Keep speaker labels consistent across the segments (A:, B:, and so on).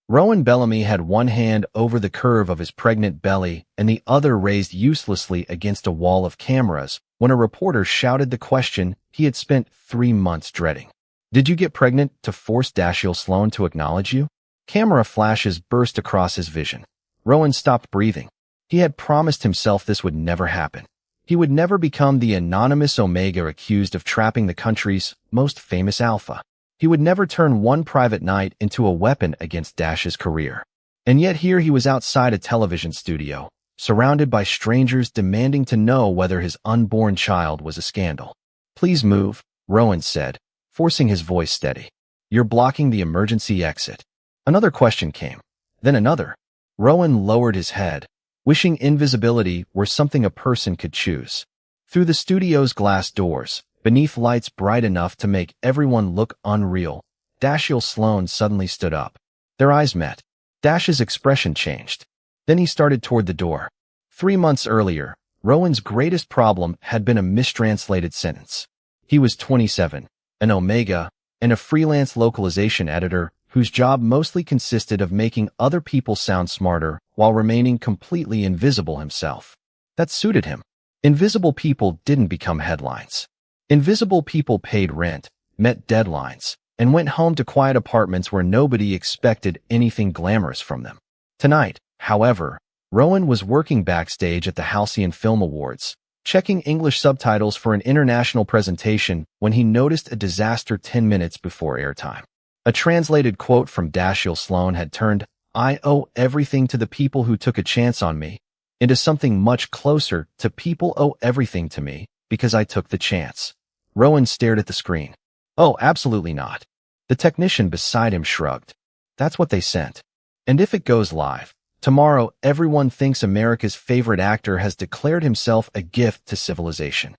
A: Rowan Bellamy had one hand over the curve of his pregnant belly and the other raised uselessly against a wall of cameras when a reporter shouted the question he had spent 3 months dreading. Did you get pregnant to force Dashiell Sloan to acknowledge you? Camera flashes burst across his vision. Rowan stopped breathing. He had promised himself this would never happen. He would never become the anonymous Omega accused of trapping the country's most famous alpha. He would never turn one private night into a weapon against Dash's career. And yet here he was outside a television studio, surrounded by strangers demanding to know whether his unborn child was a scandal. Please move, Rowan said, forcing his voice steady. You're blocking the emergency exit. Another question came, then another. Rowan lowered his head, wishing invisibility were something a person could choose. Through the studio's glass doors, beneath lights bright enough to make everyone look unreal, Dashiell Sloan suddenly stood up. Their eyes met. Dash's expression changed. Then he started toward the door. 3 months earlier, Rowan's greatest problem had been a mistranslated sentence. He was 27, an Omega, and a freelance localization editor whose job mostly consisted of making other people sound smarter while remaining completely invisible himself. That suited him. Invisible people didn't become headlines. Invisible people paid rent, met deadlines, and went home to quiet apartments where nobody expected anything glamorous from them. Tonight, however, Rowan was working backstage at the Halcyon Film Awards, checking English subtitles for an international presentation when he noticed a disaster 10 minutes before airtime. A translated quote from Dashiell Sloan had turned, "I owe everything to the people who took a chance on me," into something much closer to "people owe everything to me because I took the chance." Rowan stared at the screen. Oh, absolutely not. The technician beside him shrugged. That's what they sent. And if it goes live, tomorrow everyone thinks America's favorite actor has declared himself a gift to civilization.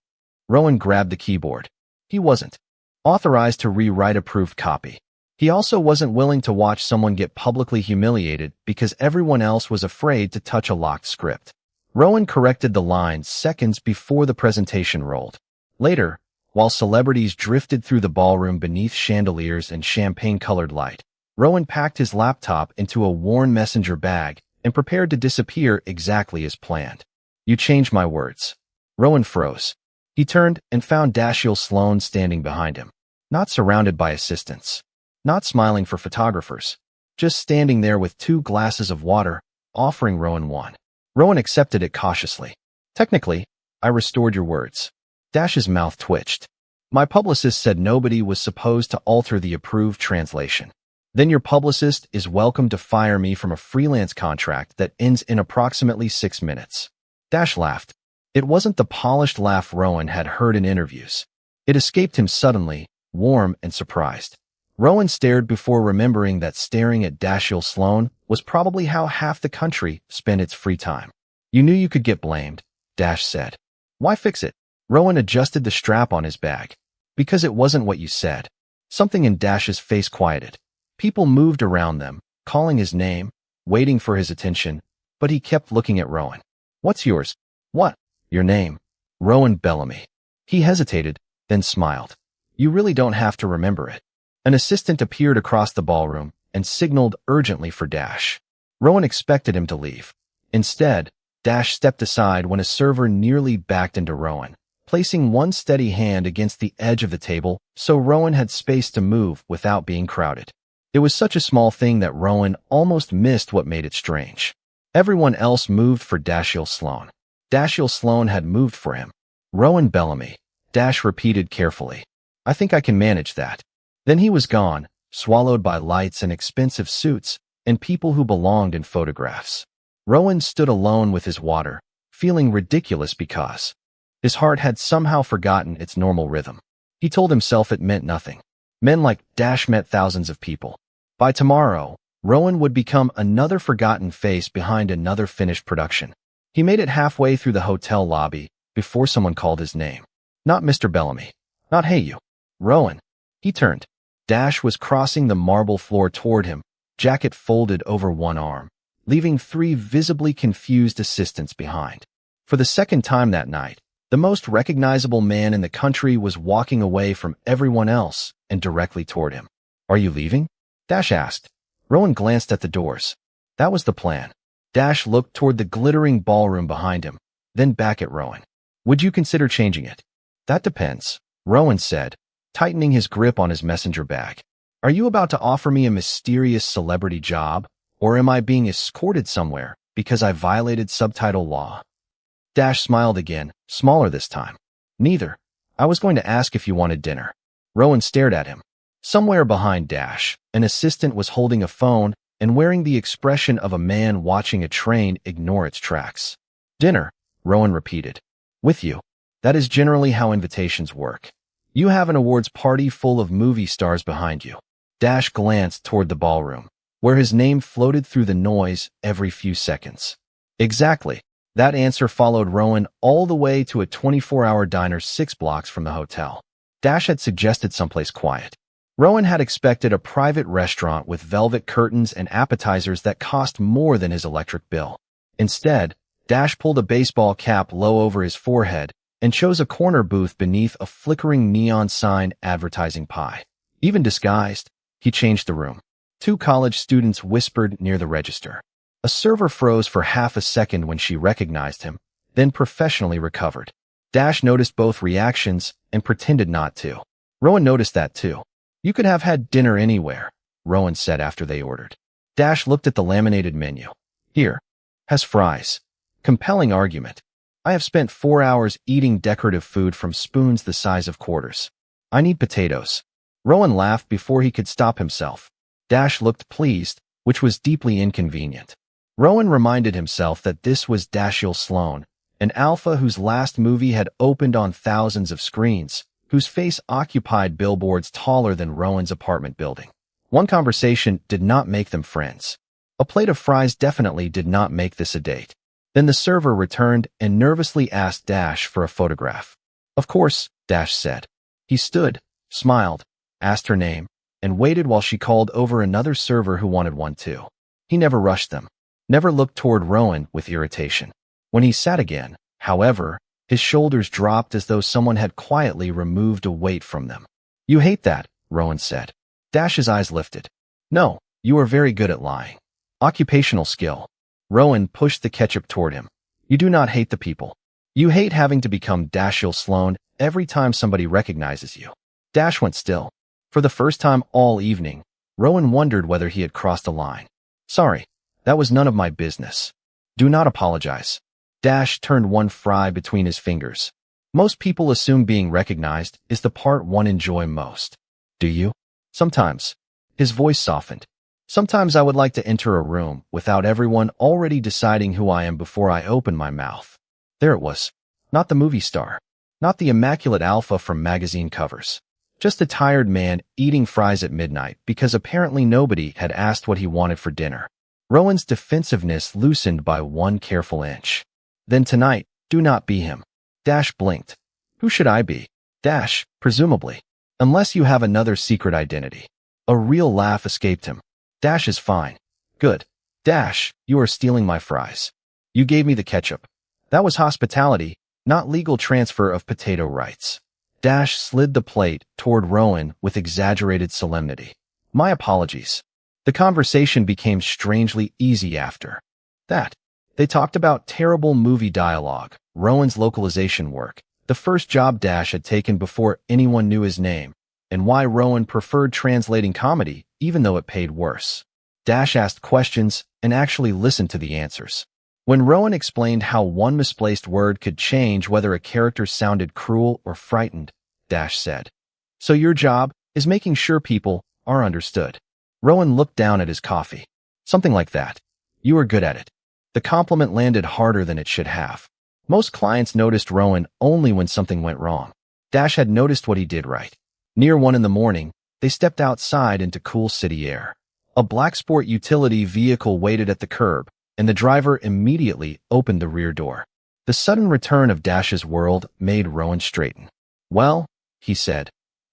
A: Rowan grabbed the keyboard. He wasn't authorized to rewrite a proof copy. He also wasn't willing to watch someone get publicly humiliated because everyone else was afraid to touch a locked script. Rowan corrected the lines seconds before the presentation rolled. Later, while celebrities drifted through the ballroom beneath chandeliers and champagne-colored light, Rowan packed his laptop into a worn messenger bag and prepared to disappear exactly as planned. You changed my words. Rowan froze. He turned and found Dashiell Sloan standing behind him, not surrounded by assistants, not smiling for photographers, just standing there with 2 glasses of water, offering Rowan one. Rowan accepted it cautiously. Technically, I restored your words. Dash's mouth twitched. My publicist said nobody was supposed to alter the approved translation. Then your publicist is welcome to fire me from a freelance contract that ends in approximately 6 minutes. Dash laughed. It wasn't the polished laugh Rowan had heard in interviews. It escaped him suddenly, warm and surprised. Rowan stared before remembering that staring at Dashiell Sloan was probably how half the country spent its free time. You knew you could get blamed, Dash said. Why fix it? Rowan adjusted the strap on his bag. Because it wasn't what you said. Something in Dash's face quieted. People moved around them, calling his name, waiting for his attention, but he kept looking at Rowan. What's yours? What? Your name. Rowan Bellamy. He hesitated, then smiled. You really don't have to remember it. An assistant appeared across the ballroom and signaled urgently for Dash. Rowan expected him to leave. Instead, Dash stepped aside when a server nearly backed into Rowan, placing one steady hand against the edge of the table so Rowan had space to move without being crowded. It was such a small thing that Rowan almost missed what made it strange. Everyone else moved for Dashiell Sloan. Dashiell Sloan had moved for him. Rowan Bellamy, Dash repeated carefully. I think I can manage that. Then he was gone, swallowed by lights and expensive suits and people who belonged in photographs. Rowan stood alone with his water, feeling ridiculous because his heart had somehow forgotten its normal rhythm. He told himself it meant nothing. Men like Dash met thousands of people. By tomorrow, Rowan would become another forgotten face behind another finished production. He made it halfway through the hotel lobby before someone called his name. Not Mr. Bellamy. Not hey you. Rowan. He turned. Dash was crossing the marble floor toward him, jacket folded over one arm, leaving 3 visibly confused assistants behind. For the second time that night, the most recognizable man in the country was walking away from everyone else and directly toward him. Are you leaving? Dash asked. Rowan glanced at the doors. That was the plan. Dash looked toward the glittering ballroom behind him, then back at Rowan. Would you consider changing it? That depends, Rowan said, tightening his grip on his messenger bag. Are you about to offer me a mysterious celebrity job, or am I being escorted somewhere because I violated subtitle law? Dash smiled again, smaller this time. Neither. I was going to ask if you wanted dinner. Rowan stared at him. Somewhere behind Dash, an assistant was holding a phone and wearing the expression of a man watching a train ignore its tracks. Dinner, Rowan repeated. With you. That is generally how invitations work. You have an awards party full of movie stars behind you. Dash glanced toward the ballroom, where his name floated through the noise every few seconds. Exactly. That answer followed Rowan all the way to a 24-hour diner 6 blocks from the hotel. Dash had suggested someplace quiet. Rowan had expected a private restaurant with velvet curtains and appetizers that cost more than his electric bill. Instead, Dash pulled a baseball cap low over his forehead and chose a corner booth beneath a flickering neon sign advertising pie. Even disguised, he changed the room. 2 college students whispered near the register. A server froze for half a second when she recognized him, then professionally recovered. Dash noticed both reactions and pretended not to. Rowan noticed that too. You could have had dinner anywhere, Rowan said after they ordered. Dash looked at the laminated menu. Here. Has fries. Compelling argument. I have spent 4 hours eating decorative food from spoons the size of quarters. I need potatoes. Rowan laughed before he could stop himself. Dash looked pleased, which was deeply inconvenient. Rowan reminded himself that this was Dashiell Sloan, an alpha whose last movie had opened on thousands of screens, whose face occupied billboards taller than Rowan's apartment building. One conversation did not make them friends. A plate of fries definitely did not make this a date. Then the server returned and nervously asked Dash for a photograph. Of course, Dash said. He stood, smiled, asked her name, and waited while she called over another server who wanted one too. He never rushed them, never looked toward Rowan with irritation. When he sat again, however, his shoulders dropped as though someone had quietly removed a weight from them. You hate that, Rowan said. Dash's eyes lifted. No, you are very good at lying. Occupational skill. Rowan pushed the ketchup toward him. You do not hate the people. You hate having to become Dashiell Sloan every time somebody recognizes you. Dash went still. For the first time all evening, Rowan wondered whether he had crossed a line. Sorry, that was none of my business. Do not apologize. Dash turned one fry between his fingers. Most people assume being recognized is the part one enjoy most. Do you? Sometimes. His voice softened. Sometimes I would like to enter a room without everyone already deciding who I am before I open my mouth. There it was. Not the movie star. Not the immaculate alpha from magazine covers. Just a tired man eating fries at midnight because apparently nobody had asked what he wanted for dinner. Rowan's defensiveness loosened by 1 careful inch. Then tonight, do not be him. Dash blinked. Who should I be? Dash, presumably. Unless you have another secret identity. A real laugh escaped him. Dash is fine. Good. Dash, you are stealing my fries. You gave me the ketchup. That was hospitality, not legal transfer of potato rights. Dash slid the plate toward Rowan with exaggerated solemnity. My apologies. The conversation became strangely easy after that. They talked about terrible movie dialogue, Rowan's localization work, the first job Dash had taken before anyone knew his name, and why Rowan preferred translating comedy even though it paid worse. Dash asked questions and actually listened to the answers. When Rowan explained how one misplaced word could change whether a character sounded cruel or frightened, Dash said, So your job is making sure people are understood. Rowan looked down at his coffee. Something like that. You are good at it. The compliment landed harder than it should have. Most clients noticed Rowan only when something went wrong. Dash had noticed what he did right. Near 1 a.m, they stepped outside into cool city air. A black sport utility vehicle waited at the curb, and the driver immediately opened the rear door. The sudden return of Dash's world made Rowan straighten. Well, he said,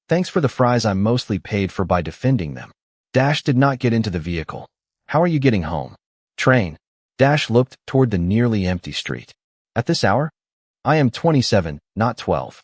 A: thanks for the fries I'm mostly paid for by defending them. Dash did not get into the vehicle. How are you getting home? Train. Dash looked toward the nearly empty street. At this hour? I am 27, not 12.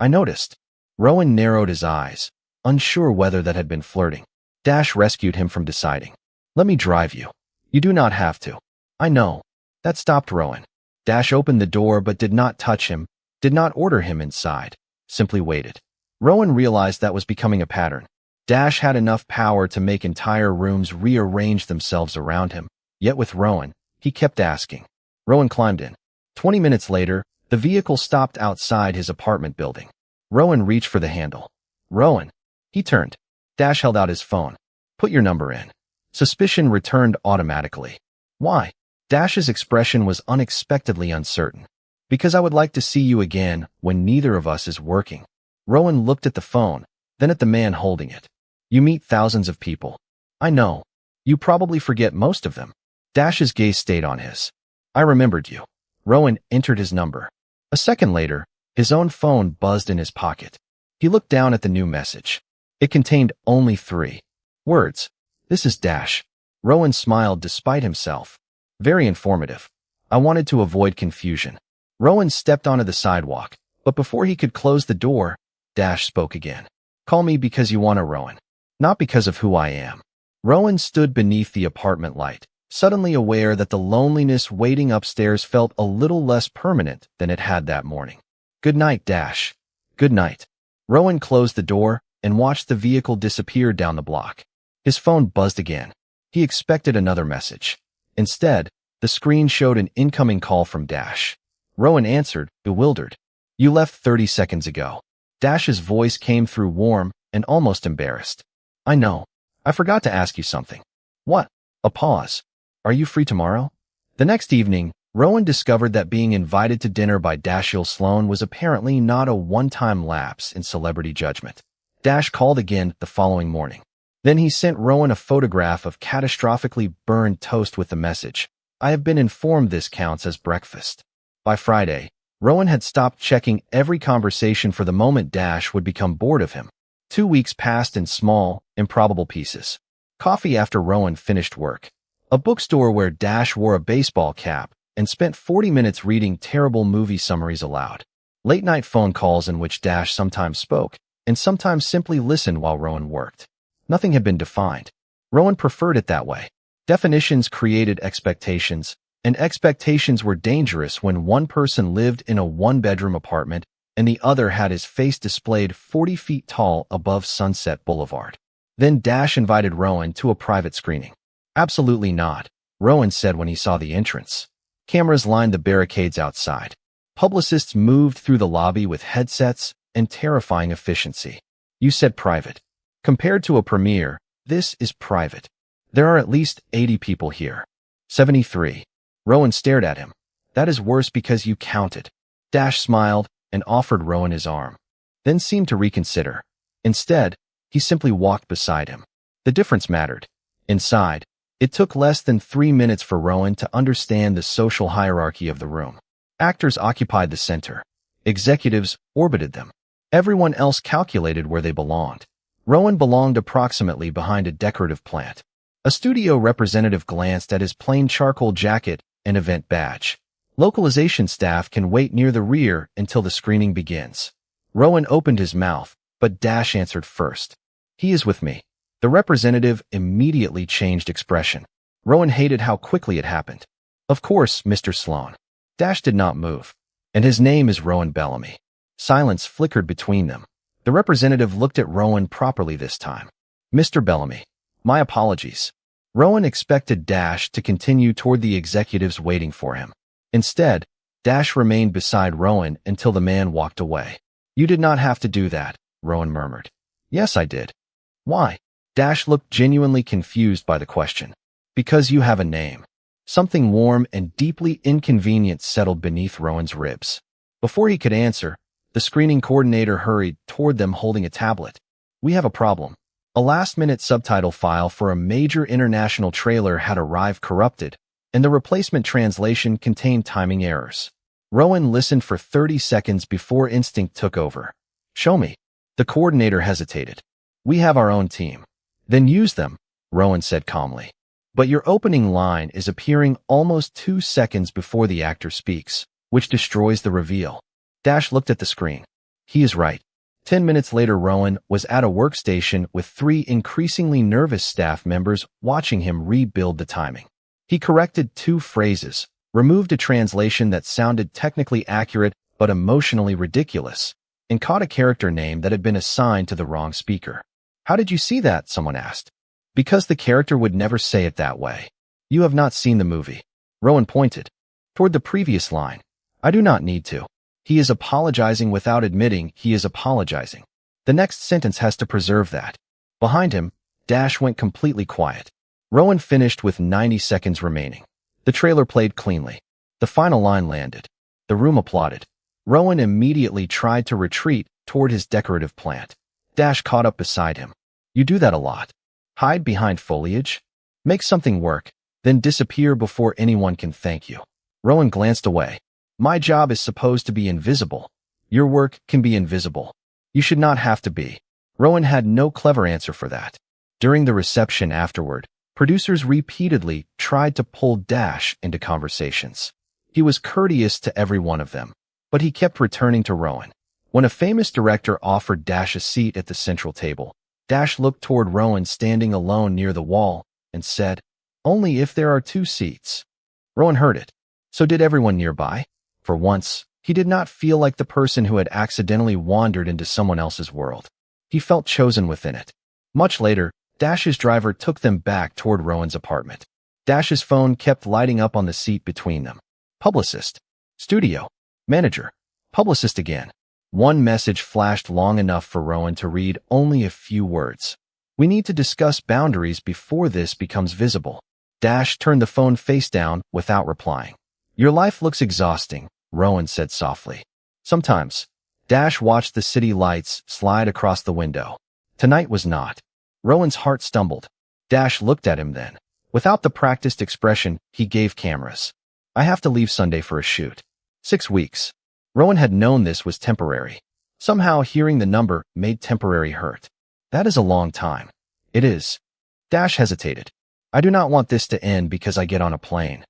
A: I noticed. Rowan narrowed his eyes, unsure whether that had been flirting. Dash rescued him from deciding. Let me drive you. You do not have to. I know. That stopped Rowan. Dash opened the door but did not touch him, did not order him inside, simply waited. Rowan realized that was becoming a pattern. Dash had enough power to make entire rooms rearrange themselves around him, yet with Rowan, he kept asking. Rowan climbed in. 20 minutes later, the vehicle stopped outside his apartment building. Rowan reached for the handle. Rowan. He turned. Dash held out his phone. Put your number in. Suspicion returned automatically. Why? Dash's expression was unexpectedly uncertain. Because I would like to see you again when neither of us is working. Rowan looked at the phone, then at the man holding it. You meet thousands of people. I know. You probably forget most of them. Dash's gaze stayed on his. I remembered you. Rowan entered his number. A second later, his own phone buzzed in his pocket. He looked down at the new message. It contained only 3 words. This is Dash. Rowan smiled despite himself. Very informative. I wanted to avoid confusion. Rowan stepped onto the sidewalk, but before he could close the door, Dash spoke again. Call me because you want to, Rowan. Not because of who I am. Rowan stood beneath the apartment light, suddenly aware that the loneliness waiting upstairs felt a little less permanent than it had that morning. Good night, Dash. Good night. Rowan closed the door and watched the vehicle disappear down the block. His phone buzzed again. He expected another message. Instead, the screen showed an incoming call from Dash. Rowan answered, bewildered. You left 30 seconds ago. Dash's voice came through warm and almost embarrassed. I know. I forgot to ask you something. What? A pause. Are you free tomorrow? The next evening, Rowan discovered that being invited to dinner by Dashiell Sloan was apparently not a one-time lapse in celebrity judgment. Dash called again the following morning. Then he sent Rowan a photograph of catastrophically burned toast with the message, I have been informed this counts as breakfast. By Friday, Rowan had stopped checking every conversation for the moment Dash would become bored of him. 2 weeks passed in small, improbable pieces. Coffee after Rowan finished work. A bookstore where Dash wore a baseball cap and spent 40 minutes reading terrible movie summaries aloud. Late-night phone calls in which Dash sometimes spoke and sometimes simply listened while Rowan worked. Nothing had been defined. Rowan preferred it that way. Definitions created expectations, and expectations were dangerous when one person lived in a one-bedroom apartment and the other had his face displayed 40 feet tall above Sunset Boulevard. Then Dash invited Rowan to a private screening. Absolutely not, Rowan said when he saw the entrance. Cameras lined the barricades outside. Publicists moved through the lobby with headsets and terrifying efficiency. You said private. Compared to a premiere, this is private. There are at least 80 people here. 73. Rowan stared at him. That is worse because you counted. Dash smiled and offered Rowan his arm, then seemed to reconsider. Instead, he simply walked beside him. The difference mattered. Inside, it took less than 3 minutes for Rowan to understand the social hierarchy of the room. Actors occupied the center. Executives orbited them. Everyone else calculated where they belonged. Rowan belonged approximately behind a decorative plant. A studio representative glanced at his plain charcoal jacket and event badge. Localization staff can wait near the rear until the screening begins. Rowan opened his mouth, but Dash answered first. He is with me. The representative immediately changed expression. Rowan hated how quickly it happened. Of course, Mr. Sloan. Dash did not move. And his name is Rowan Bellamy. Silence flickered between them. The representative looked at Rowan properly this time. Mr. Bellamy, my apologies. Rowan expected Dash to continue toward the executives waiting for him. Instead, Dash remained beside Rowan until the man walked away. You did not have to do that, Rowan murmured. Yes, I did. Why? Dash looked genuinely confused by the question. Because you have a name. Something warm and deeply inconvenient settled beneath Rowan's ribs. Before he could answer, the screening coordinator hurried toward them holding a tablet. We have a problem. A last-minute subtitle file for a major international trailer had arrived corrupted, and the replacement translation contained timing errors. Rowan listened for 30 seconds before instinct took over. Show me. The coordinator hesitated. We have our own team. Then use them, Rowan said calmly. But your opening line is appearing almost 2 seconds before the actor speaks, which destroys the reveal. Dash looked at the screen. He is right. 10 minutes later, Rowan was at a workstation with 3 increasingly nervous staff members watching him rebuild the timing. He corrected 2 phrases, removed a translation that sounded technically accurate but emotionally ridiculous, and caught a character name that had been assigned to the wrong speaker. "How did you see that?" someone asked. "Because the character would never say it that way. You have not seen the movie." Rowan pointed toward the previous line. "I do not need to." He is apologizing without admitting he is apologizing. The next sentence has to preserve that. Behind him, Dash went completely quiet. Rowan finished with 90 seconds remaining. The trailer played cleanly. The final line landed. The room applauded. Rowan immediately tried to retreat toward his decorative plant. Dash caught up beside him. "You do that a lot. Hide behind foliage? Make something work, then disappear before anyone can thank you." Rowan glanced away. "My job is supposed to be invisible. Your work can be invisible. You should not have to be." Rowan had no clever answer for that. During the reception afterward, producers repeatedly tried to pull Dash into conversations. He was courteous to every one of them, but he kept returning to Rowan. When a famous director offered Dash a seat at the central table, Dash looked toward Rowan standing alone near the wall and said, "Only if there are 2 seats." Rowan heard it. So did everyone nearby. For once, he did not feel like the person who had accidentally wandered into someone else's world. He felt chosen within it. Much later, Dash's driver took them back toward Rowan's apartment. Dash's phone kept lighting up on the seat between them. Publicist. Studio. Manager. Publicist again. One message flashed long enough for Rowan to read only a few words. "We need to discuss boundaries before this becomes visible." Dash turned the phone face down without replying. "Your life looks exhausting," Rowan said softly. "Sometimes." Dash watched the city lights slide across the window. Tonight was not. Rowan's heart stumbled. Dash looked at him then. Without the practiced expression he gave cameras. "I have to leave Sunday for a shoot. 6 weeks." Rowan had known this was temporary. Somehow hearing the number made temporary hurt. "That is a long time." "It is." Dash hesitated. "I do not want this to end because I get on a plane."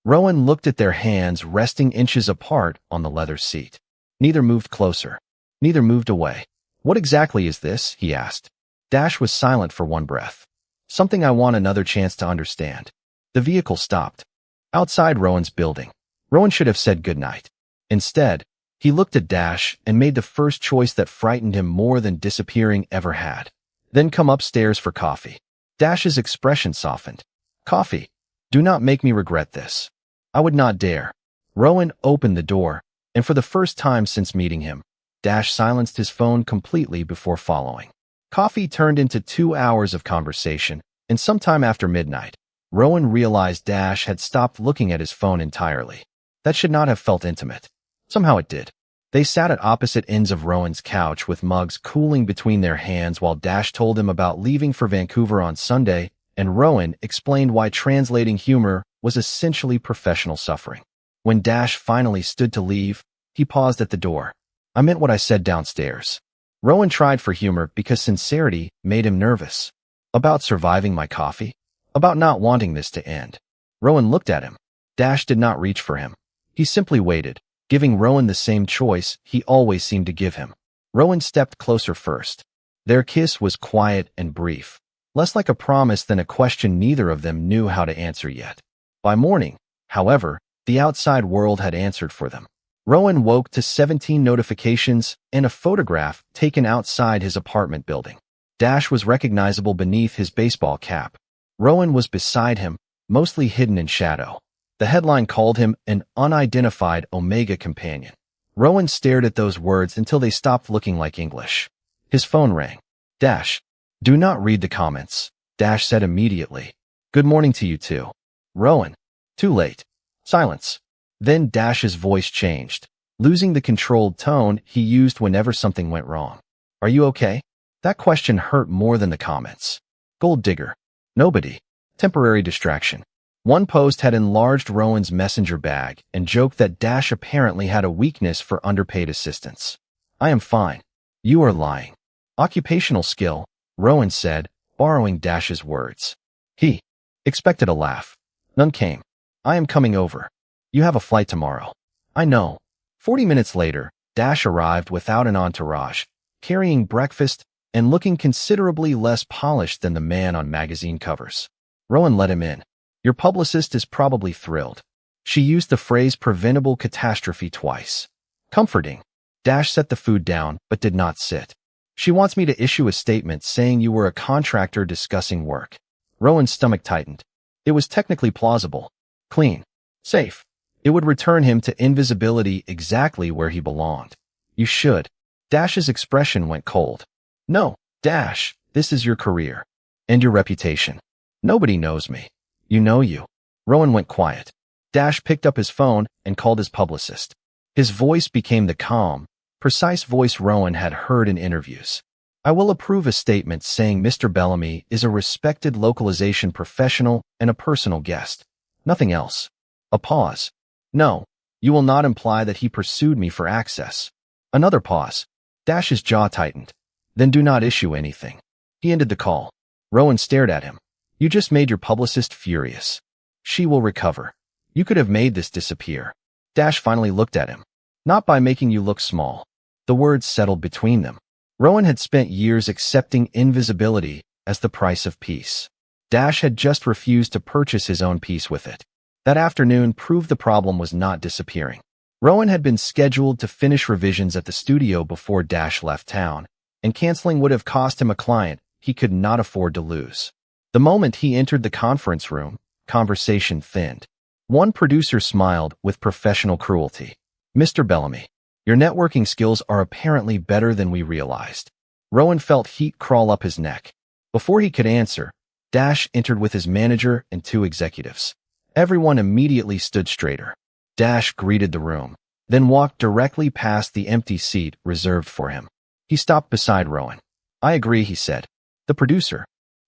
A: Rowan looked at their hands resting inches apart on the leather seat. Neither moved closer. Neither moved away. "What exactly is this?" he asked. Dash was silent for one breath. "Something I want another chance to understand." The vehicle stopped. Outside Rowan's building. Rowan should have said goodnight. Instead, he looked at Dash and made the first choice that frightened him more than disappearing ever had. "Then come upstairs for coffee." Dash's expression softened. "Coffee? Do not make me regret this." "I would not dare." Rowan opened the door, and for the first time since meeting him, Dash silenced his phone completely before following. Coffee turned into 2 hours of conversation, and sometime after midnight, Rowan realized Dash had stopped looking at his phone entirely. That should not have felt intimate. Somehow it did. They sat at opposite ends of Rowan's couch with mugs cooling between their hands while Dash told him about leaving for Vancouver on Sunday, and Rowan explained why translating humor was essentially professional suffering. When Dash finally stood to leave, he paused at the door. "I meant what I said downstairs." Rowan tried for humor because sincerity made him nervous. "About surviving my coffee? About not wanting this to end." Rowan looked at him. Dash did not reach for him. He simply waited, giving Rowan the same choice he always seemed to give him. Rowan stepped closer first. Their kiss was quiet and brief, less like a promise than a question neither of them knew how to answer yet. By morning, however, the outside world had answered for them. Rowan woke to 17 notifications and a photograph taken outside his apartment building. Dash was recognizable beneath his baseball cap. Rowan was beside him, mostly hidden in shadow. The headline called him an unidentified Omega companion. Rowan stared at those words until they stopped looking like English. His phone rang. "Dash, do not read the comments," Dash said immediately. "Good morning to you too." Rowan. "Too late." Silence. Then Dash's voice changed, losing the controlled tone he used whenever something went wrong. "Are you okay?" That question hurt more than the comments. "Gold digger." "Nobody." "Temporary distraction." One post had enlarged Rowan's messenger bag and joked that Dash apparently had a weakness for underpaid assistants. "I am fine." "You are lying." "Occupational skill," Rowan said, borrowing Dash's words. He expected a laugh. None came. "I am coming over. You have a flight tomorrow." "I know." 40 minutes later, Dash arrived without an entourage. carrying breakfast, and looking considerably less polished than the man on magazine covers. Rowan let him in. Your publicist is probably thrilled. She used the phrase preventable catastrophe twice. Comforting. Dash set the food down, but did not sit. She wants me to issue a statement saying you were a contractor discussing work. Rowan's stomach tightened. It was technically plausible. Clean. Safe. It would return him to invisibility exactly where he belonged. You should. Dash's expression went cold. No, Dash, this is your career. And your reputation. Nobody knows me. You know you. Rowan went quiet. Dash picked up his phone and called his publicist. His voice became the calm, precise voice Rowan had heard in interviews. I will approve a statement saying Mr. Bellamy is a respected localization professional and a personal guest. Nothing else. A pause. No, you will not imply that he pursued me for access. Another pause. Dash's jaw tightened. Then do not issue anything. He ended the call. Rowan stared at him. You just made your publicist furious. She will recover. You could have made this disappear. Dash finally looked at him. Not by making you look small. The words settled between them. Rowan had spent years accepting invisibility as the price of peace. Dash had just refused to purchase his own peace with it. That afternoon proved the problem was not disappearing. Rowan had been scheduled to finish revisions at the studio before Dash left town, and canceling would have cost him a client he could not afford to lose. The moment he entered the conference room, conversation thinned. One producer smiled with professional cruelty. Mr. Bellamy, your networking skills are apparently better than we realized. Rowan felt heat crawl up his neck. Before he could answer, Dash entered with his manager and two executives. Everyone immediately stood straighter. Dash greeted the room, then walked directly past the empty seat reserved for him. He stopped beside Rowan. I agree, he said. The producer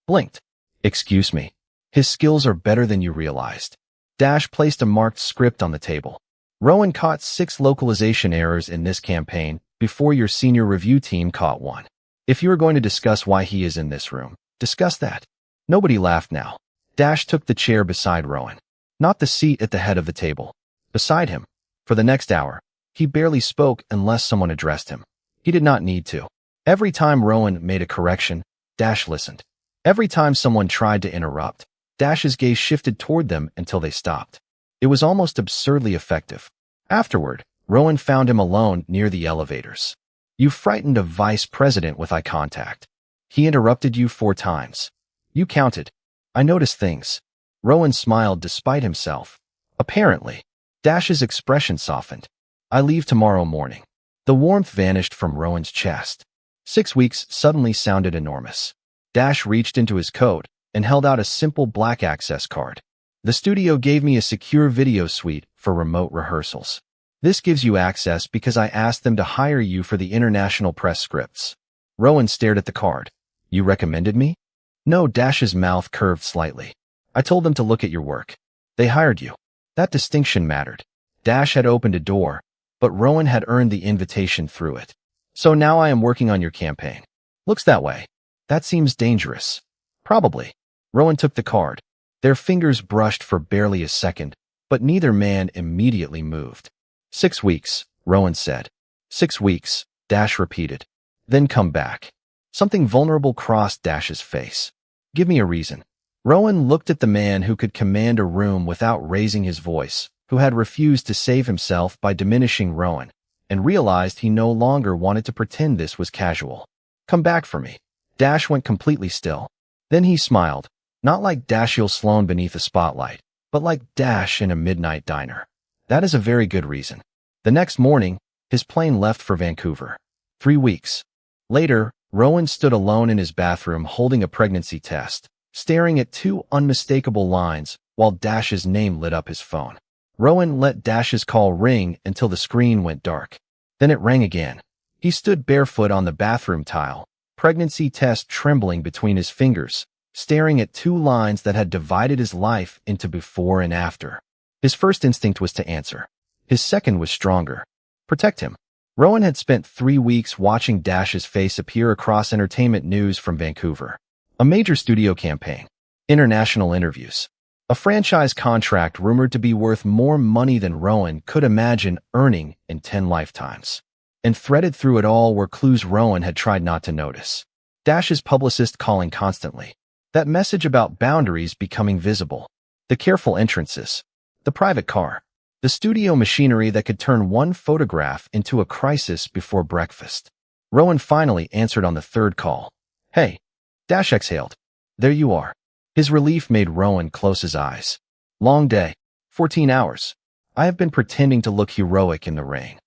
A: blinked. Excuse me. His skills are better than you realized. Dash placed a marked script on the table. Rowan caught 6 localization errors in this campaign before your senior review team caught one. If you are going to discuss why he is in this room, discuss that. Nobody laughed now. Dash took the chair beside Rowan, not the seat at the head of the table. Beside him. For the next hour, he barely spoke unless someone addressed him. He did not need to. Every time Rowan made a correction, Dash listened. Every time someone tried to interrupt, Dash's gaze shifted toward them until they stopped. It was almost absurdly effective. Afterward, Rowan found him alone near the elevators. You frightened a vice president with eye contact. He interrupted you 4 times. You counted. I noticed things. Rowan smiled despite himself. Apparently. Dash's expression softened. I leave tomorrow morning. The warmth vanished from Rowan's chest. 6 weeks suddenly sounded enormous. Dash reached into his coat and held out a simple black access card. The studio gave me a secure video suite for remote rehearsals. This gives you access because I asked them to hire you for the international press scripts. Rowan stared at the card. You recommended me? No, Dash's mouth curved slightly. I told them to look at your work. They hired you. That distinction mattered. Dash had opened a door, but Rowan had earned the invitation through it. So now I am working on your campaign. Looks that way. That seems dangerous. Probably. Rowan took the card. Their fingers brushed for barely a second, but neither man immediately moved. 6 weeks, Rowan said. 6 weeks, Dash repeated. Then come back. Something vulnerable crossed Dash's face. Give me a reason. Rowan looked at the man who could command a room without raising his voice, who had refused to save himself by diminishing Rowan, and realized he no longer wanted to pretend this was casual. Come back for me. Dash went completely still. Then he smiled, not like Dashiell Sloan beneath a spotlight, but like Dash in a midnight diner. That is a very good reason. The next morning, his plane left for Vancouver. 3 weeks. Later, Rowan stood alone in his bathroom holding a pregnancy test, staring at 2 unmistakable lines while Dash's name lit up his phone. Rowan let Dash's call ring until the screen went dark. Then it rang again. He stood barefoot on the bathroom tile, pregnancy test trembling between his fingers, staring at 2 lines that had divided his life into before and after. His first instinct was to answer. His second was stronger. Protect him. Rowan had spent 3 weeks watching Dash's face appear across entertainment news from Vancouver. A major studio campaign. International interviews. A franchise contract rumored to be worth more money than Rowan could imagine earning in 10 lifetimes. And threaded through it all were clues Rowan had tried not to notice. Dash's publicist calling constantly. That message about boundaries becoming visible. The careful entrances. The private car. The studio machinery that could turn one photograph into a crisis before breakfast. Rowan finally answered on the third call. Hey. Dash exhaled. There you are. His relief made Rowan close his eyes. Long day. 14 hours. I have been pretending to look heroic in the rain.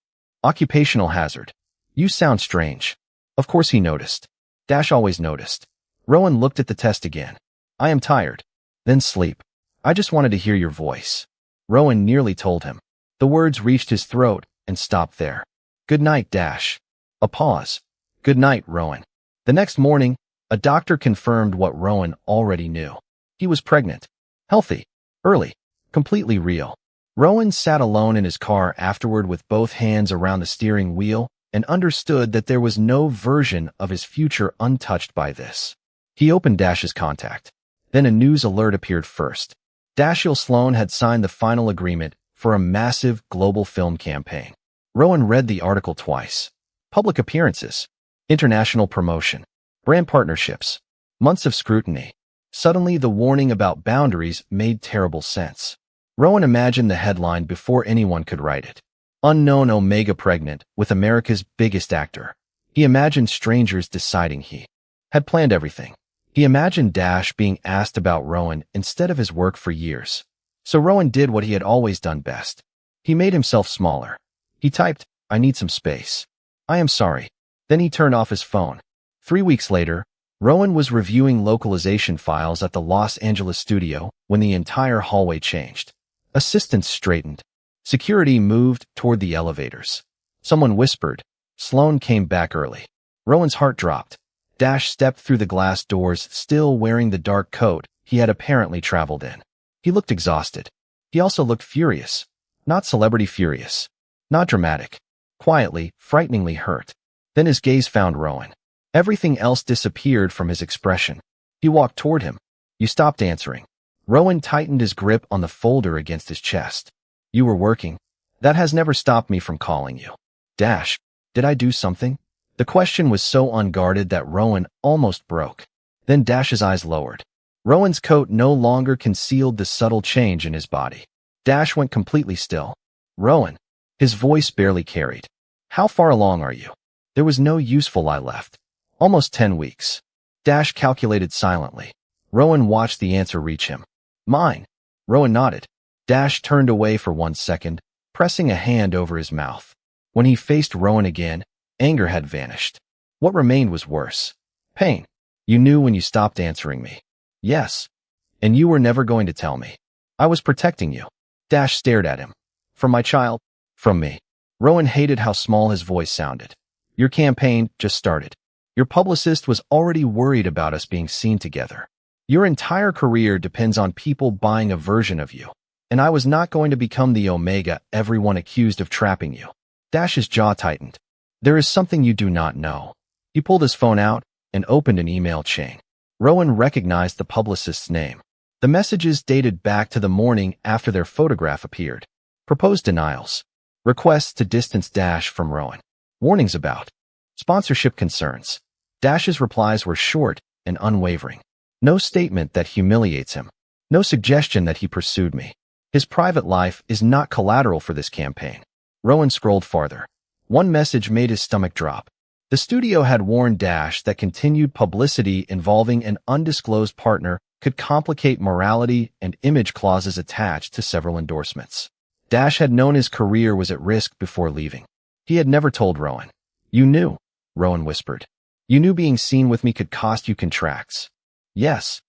A: Occupational hazard. You sound strange. Of course he noticed. Dash always noticed. Rowan looked at the test again. I am tired. Then sleep. I just wanted to hear your voice. Rowan nearly told him. The words reached his throat and stopped there. Good night, Dash. A pause. Good night, Rowan. The next morning, a doctor confirmed what Rowan already knew. He was pregnant. Healthy. Early. Completely real. Rowan sat alone in his car afterward with both hands around the steering wheel and understood that there was no version of his future untouched by this. He opened Dash's contact. Then a news alert appeared first. Dashiell Sloan had signed the final agreement for a massive global film campaign. Rowan read the article twice. Public appearances. International promotion. Brand partnerships. Months of scrutiny. Suddenly, the warning about boundaries made terrible sense. Rowan imagined the headline before anyone could write it. Unknown Omega pregnant with America's biggest actor. He imagined strangers deciding he had planned everything. He imagined Dash being asked about Rowan instead of his work for years. So Rowan did what he had always done best. He made himself smaller. He typed, I need some space. I am sorry. Then he turned off his phone. 3 weeks later, Rowan was reviewing localization files at the Los Angeles studio when the entire hallway changed. Assistants straightened. Security moved toward the elevators. Someone whispered. Sloan came back early. Rowan's heart dropped. Dash stepped through the glass doors, still wearing the dark coat he had apparently traveled in. He looked exhausted. He also looked furious. Not celebrity furious. Not dramatic. Quietly, frighteningly hurt. Then his gaze found Rowan. Everything else disappeared from his expression. He walked toward him. You stopped answering. Rowan tightened his grip on the folder against his chest. You were working. That has never stopped me from calling you. Dash, did I do something? The question was so unguarded that Rowan almost broke. Then Dash's eyes lowered. Rowan's coat no longer concealed the subtle change in his body. Dash went completely still. Rowan. His voice barely carried. How far along are you? There was no useful lie left. Almost 10 weeks. Dash calculated silently. Rowan watched the answer reach him. Mine. Rowan nodded. Dash turned away for 1 second, pressing a hand over his mouth. When he faced Rowan again, anger had vanished. What remained was worse. Pain. You knew when you stopped answering me. Yes. And you were never going to tell me. I was protecting you. Dash stared at him. From my child? From me. Rowan hated how small his voice sounded. Your campaign just started. Your publicist was already worried about us being seen together. Your entire career depends on people buying a version of you. And I was not going to become the Omega everyone accused of trapping you. Dash's jaw tightened. There is something you do not know. He pulled his phone out and opened an email chain. Rowan recognized the publicist's name. The messages dated back to the morning after their photograph appeared. Proposed denials. Requests to distance Dash from Rowan. Warnings about sponsorship concerns. Dash's replies were short and unwavering. No statement that humiliates him. No suggestion that he pursued me. His private life is not collateral for this campaign. Rowan scrolled farther. One message made his stomach drop. The studio had warned Dash that continued publicity involving an undisclosed partner could complicate morality and image clauses attached to several endorsements. Dash had known his career was at risk before leaving. He had never told Rowan. You knew, Rowan whispered. You knew being seen with me could cost you contracts. Yes.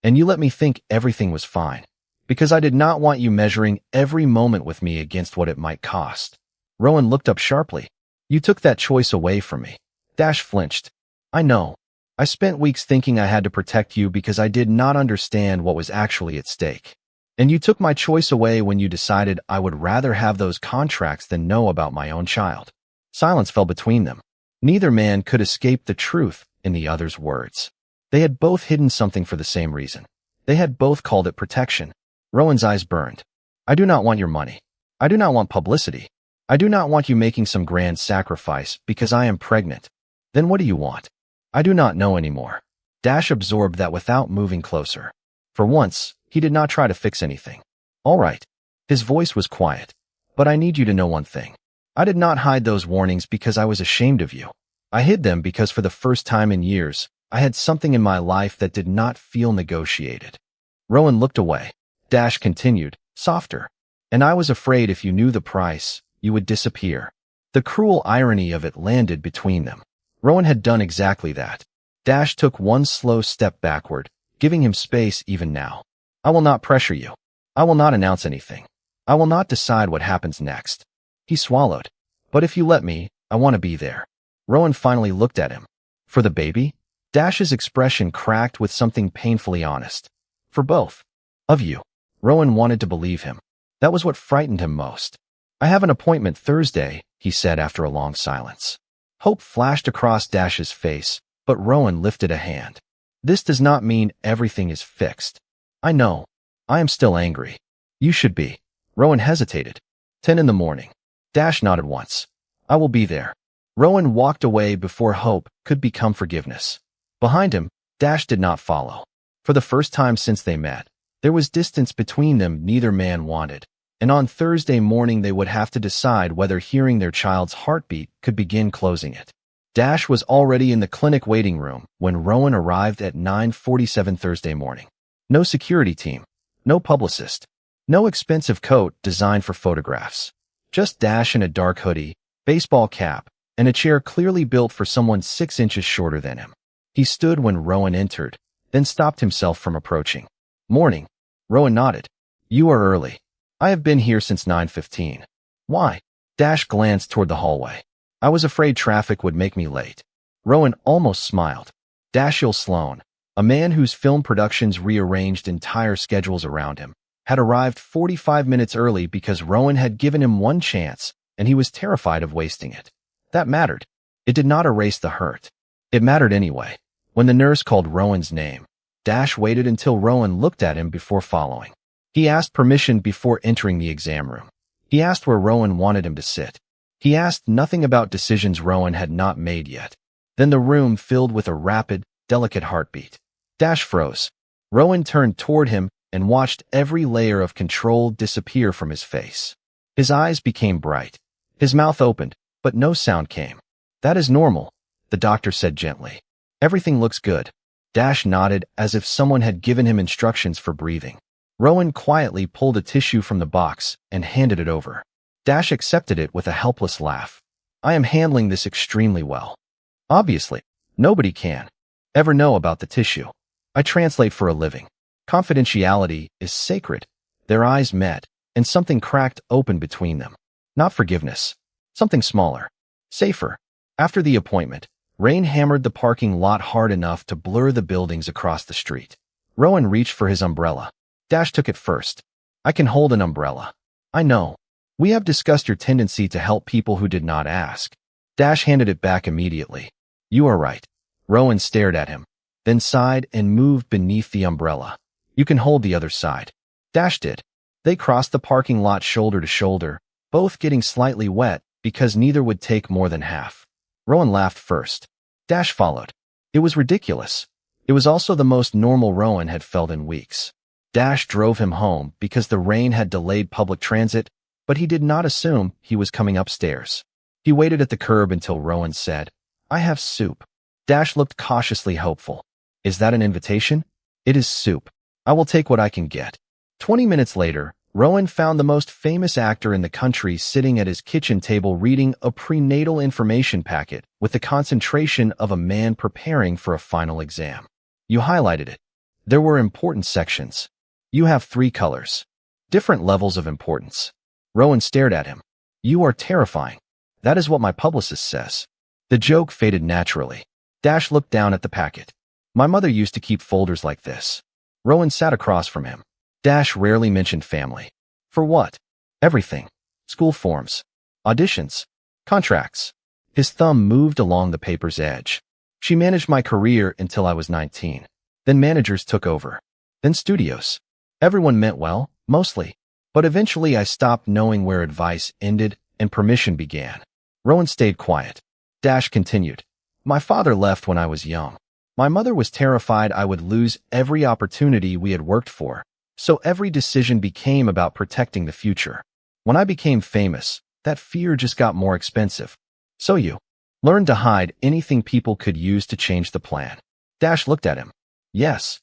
A: And you let me think everything was fine. Because I did not want you measuring every moment with me against what it might cost. Rowan looked up sharply. You took that choice away from me. Dash flinched. I know. I spent weeks thinking I had to protect you because I did not understand what was actually at stake. And you took my choice away when you decided I would rather have those contracts than know about my own child. Silence fell between them. Neither man could escape the truth in the other's words. They had both hidden something for the same reason. They had both called it protection. Rowan's eyes burned. I do not want your money. I do not want publicity. I do not want you making some grand sacrifice because I am pregnant. Then what do you want? I do not know anymore. Dash absorbed that without moving closer. For once, he did not try to fix anything. All right. His voice was quiet. But I need you to know one thing. I did not hide those warnings because I was ashamed of you. I hid them because for the first time in years, I had something in my life that did not feel negotiated. Rowan looked away. Dash continued, softer. And I was afraid if you knew the price, you would disappear. The cruel irony of it landed between them. Rowan had done exactly that. Dash took one slow step backward, giving him space even now. I will not pressure you. I will not announce anything. I will not decide what happens next. He swallowed. But if you let me, I want to be there. Rowan finally looked at him. For the baby? Dash's expression cracked with something painfully honest. For both of you. Rowan wanted to believe him. That was what frightened him most. I have an appointment Thursday, he said after a long silence. Hope flashed across Dash's face, but Rowan lifted a hand. This does not mean everything is fixed. I know. I am still angry. You should be. Rowan hesitated. 10 in the morning. Dash nodded once. I will be there. Rowan walked away before hope could become forgiveness. Behind him, Dash did not follow. For the first time since they met, there was distance between them neither man wanted, and on Thursday morning they would have to decide whether hearing their child's heartbeat could begin closing it. Dash was already in the clinic waiting room when Rowan arrived at 9:47 Thursday morning. No security team, no publicist, no expensive coat designed for photographs. Just Dash in a dark hoodie, baseball cap, and a chair clearly built for someone 6 inches shorter than him. He stood when Rowan entered, then stopped himself from approaching. Morning. Rowan nodded. You are early. I have been here since 9:15. Why? Dash glanced toward the hallway. I was afraid traffic would make me late. Rowan almost smiled. Dashiell Sloan, a man whose film productions rearranged entire schedules around him, had arrived 45 minutes early because Rowan had given him one chance, and he was terrified of wasting it. That mattered. It did not erase the hurt. It mattered anyway. When the nurse called Rowan's name, Dash waited until Rowan looked at him before following. He asked permission before entering the exam room. He asked where Rowan wanted him to sit. He asked nothing about decisions Rowan had not made yet. Then the room filled with a rapid, delicate heartbeat. Dash froze. Rowan turned toward him and watched every layer of control disappear from his face. His eyes became bright. His mouth opened, but no sound came. That is normal, the doctor said gently. Everything looks good. Dash nodded as if someone had given him instructions for breathing. Rowan quietly pulled a tissue from the box and handed it over. Dash accepted it with a helpless laugh. I am handling this extremely well. Obviously, nobody can ever know about the tissue. I translate for a living. Confidentiality is sacred. Their eyes met, and something cracked open between them. Not forgiveness. Something smaller. Safer. After the appointment, rain hammered the parking lot hard enough to blur the buildings across the street. Rowan reached for his umbrella. Dash took it first. I can hold an umbrella. I know. We have discussed your tendency to help people who did not ask. Dash handed it back immediately. You are right. Rowan stared at him, then sighed and moved beneath the umbrella. You can hold the other side. Dash did. They crossed the parking lot shoulder to shoulder, both getting slightly wet because neither would take more than half. Rowan laughed first. Dash followed. It was ridiculous. It was also the most normal Rowan had felt in weeks. Dash drove him home because the rain had delayed public transit, but he did not assume he was coming upstairs. He waited at the curb until Rowan said, I have soup. Dash looked cautiously hopeful. Is that an invitation? It is soup. I will take what I can get. 20 minutes later, Rowan found the most famous actor in the country sitting at his kitchen table reading a prenatal information packet with the concentration of a man preparing for a final exam. You highlighted it. There were important sections. You have 3 colors. Different levels of importance. Rowan stared at him. You are terrifying. That is what my publicist says. The joke faded naturally. Dash looked down at the packet. My mother used to keep folders like this. Rowan sat across from him. Dash rarely mentioned family. For what? Everything. School forms. Auditions. Contracts. His thumb moved along the paper's edge. She managed my career until I was 19. Then managers took over. Then studios. Everyone meant well, mostly. But eventually I stopped knowing where advice ended and permission began. Rowan stayed quiet. Dash continued. My father left when I was young. My mother was terrified I would lose every opportunity we had worked for, so every decision became about protecting the future. When I became famous, that fear just got more expensive. So you learned to hide anything people could use to change the plan. Dash looked at him. Yes.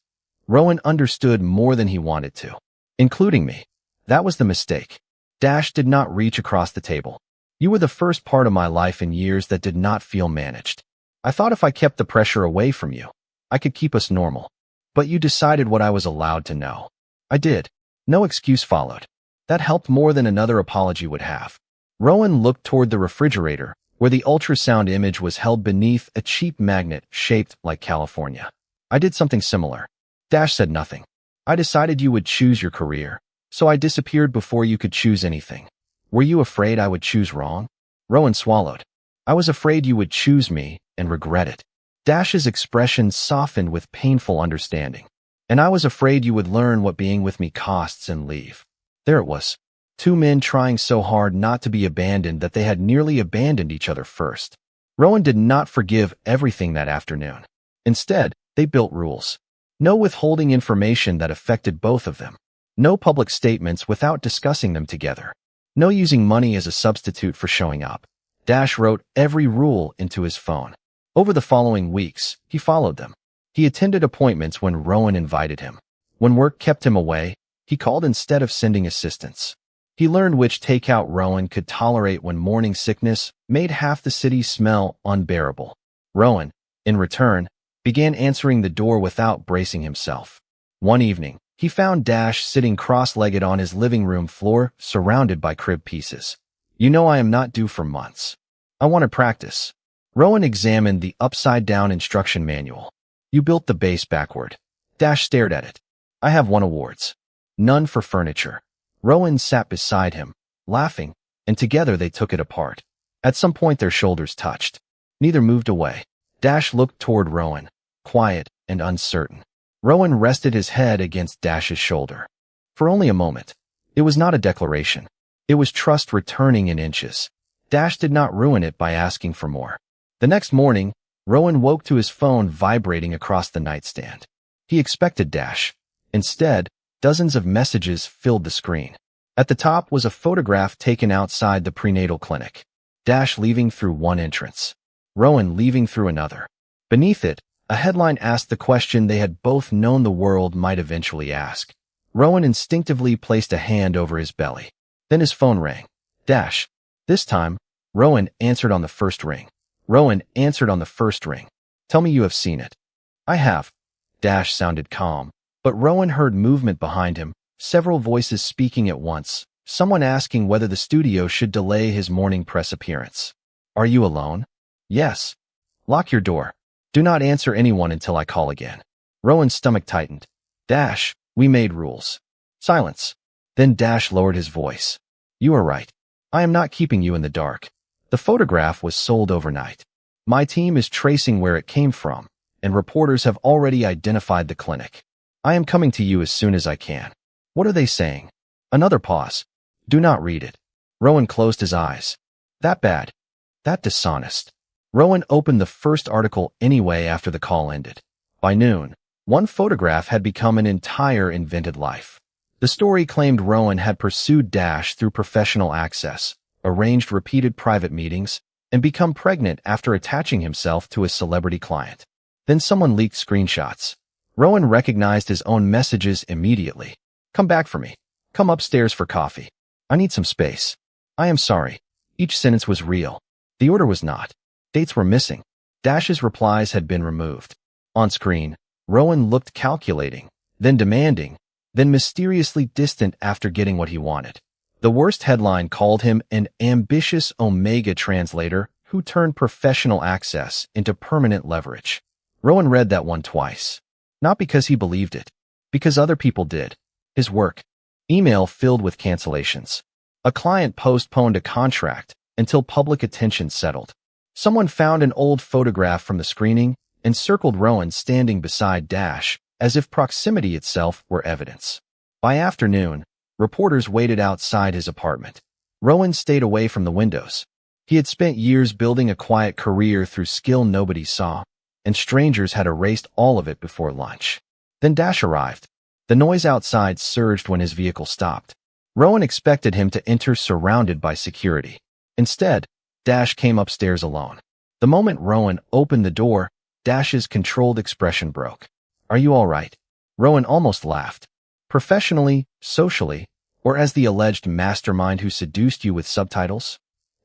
A: Rowan understood more than he wanted to. Including me. That was the mistake. Dash did not reach across the table. You were the first part of my life in years that did not feel managed. I thought if I kept the pressure away from you, I could keep us normal. But you decided what I was allowed to know. I did. No excuse followed. That helped more than another apology would have. Rowan looked toward the refrigerator, where the ultrasound image was held beneath a cheap magnet shaped like California. I did something similar. Dash said nothing. I decided you would choose your career, so I disappeared before you could choose anything. Were you afraid I would choose wrong? Rowan swallowed. I was afraid you would choose me and regret it. Dash's expression softened with painful understanding. And I was afraid you would learn what being with me costs and leave. There it was. Two men trying so hard not to be abandoned that they had nearly abandoned each other first. Rowan did not forgive everything that afternoon. Instead, they built rules. No withholding information that affected both of them. No public statements without discussing them together. No using money as a substitute for showing up. Dash wrote every rule into his phone. Over the following weeks, he followed them. He attended appointments when Rowan invited him. When work kept him away, he called instead of sending assistance. He learned which takeout Rowan could tolerate when morning sickness made half the city smell unbearable. Rowan, in return, began answering the door without bracing himself. One evening, he found Dash sitting cross-legged on his living room floor, surrounded by crib pieces. You know I am not due for months. I want to practice. Rowan examined the upside-down instruction manual. You built the base backward. Dash stared at it. I have won awards. None for furniture. Rowan sat beside him, laughing, and together they took it apart. At some point their shoulders touched. Neither moved away. Dash looked toward Rowan, quiet and uncertain. Rowan rested his head against Dash's shoulder. For only a moment. It was not a declaration. It was trust returning in inches. Dash did not ruin it by asking for more. The next morning, Rowan woke to his phone vibrating across the nightstand. He expected Dash. Instead, dozens of messages filled the screen. At the top was a photograph taken outside the prenatal clinic. Dash leaving through one entrance. Rowan leaving through another. Beneath it, a headline asked the question they had both known the world might eventually ask. Rowan instinctively placed a hand over his belly. Then his phone rang. Dash. This time, Rowan answered on the first ring. Rowan answered on the first ring. Tell me you have seen it. I have. Dash sounded calm, but Rowan heard movement behind him, several voices speaking at once, someone asking whether the studio should delay his morning press appearance. Are you alone? Yes. Lock your door. Do not answer anyone until I call again. Rowan's stomach tightened. Dash, we made rules. Silence. Then Dash lowered his voice. You are right. I am not keeping you in the dark. The photograph was sold overnight. My team is tracing where it came from, and reporters have already identified the clinic. I am coming to you as soon as I can. What are they saying? Another pause. Do not read it. Rowan closed his eyes. That bad. That dishonest. Rowan opened the first article anyway after the call ended. By noon, one photograph had become an entire invented life. The story claimed Rowan had pursued Dash through professional access, arranged repeated private meetings, and become pregnant after attaching himself to a celebrity client. Then someone leaked screenshots. Rowan recognized his own messages immediately. Come back for me. Come upstairs for coffee. I need some space. I am sorry. Each sentence was real. The order was not. Dates were missing. Dash's replies had been removed. On screen, Rowan looked calculating, then demanding, then mysteriously distant after getting what he wanted. The worst headline called him an ambitious Omega translator who turned professional access into permanent leverage. Rowan read that one twice. Not because he believed it, because other people did. His work. Email filled with cancellations. A client postponed a contract until public attention settled. Someone found an old photograph from the screening and circled Rowan standing beside Dash, as if proximity itself were evidence. By afternoon, reporters waited outside his apartment. Rowan stayed away from the windows. He had spent years building a quiet career through skill nobody saw, and strangers had erased all of it before lunch. Then Dash arrived. The noise outside surged when his vehicle stopped. Rowan expected him to enter surrounded by security. Instead, Dash came upstairs alone. The moment Rowan opened the door, Dash's controlled expression broke. "Are you all right?" Rowan almost laughed. "Professionally, socially, or as the alleged mastermind who seduced you with subtitles?"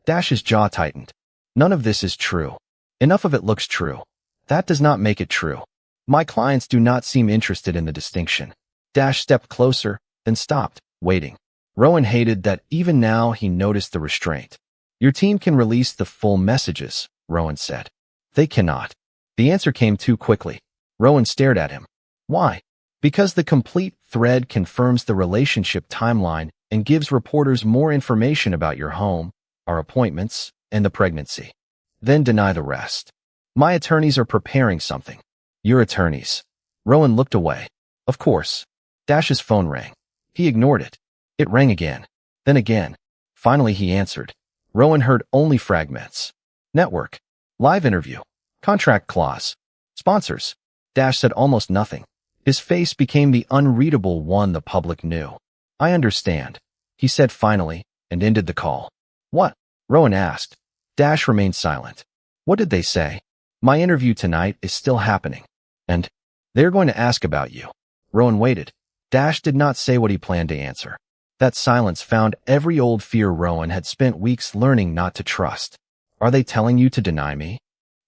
A: Dash's jaw tightened. "None of this is true. Enough of it looks true. That does not make it true. My clients do not seem interested in the distinction." Dash stepped closer, then stopped, waiting. Rowan hated that even now he noticed the restraint. "Your team can release the full messages," Rowan said. "They cannot." The answer came too quickly. Rowan stared at him. "Why?" "Because the complete thread confirms the relationship timeline and gives reporters more information about your home, our appointments, and the pregnancy. Then deny the rest." "My attorneys are preparing something." "Your attorneys." Rowan looked away. Of course. Dash's phone rang. He ignored it. It rang again. Then again. Finally he answered. Rowan heard only fragments. "Network. Live interview. Contract clause. Sponsors." Dash said almost nothing. His face became the unreadable one the public knew. "I understand," he said finally, and ended the call. "What?" Rowan asked. Dash remained silent. "What did they say?" "My interview tonight is still happening. And they're going to ask about you." Rowan waited. Dash did not say what he planned to answer. That silence found every old fear Rowan had spent weeks learning not to trust. "Are they telling you to deny me?"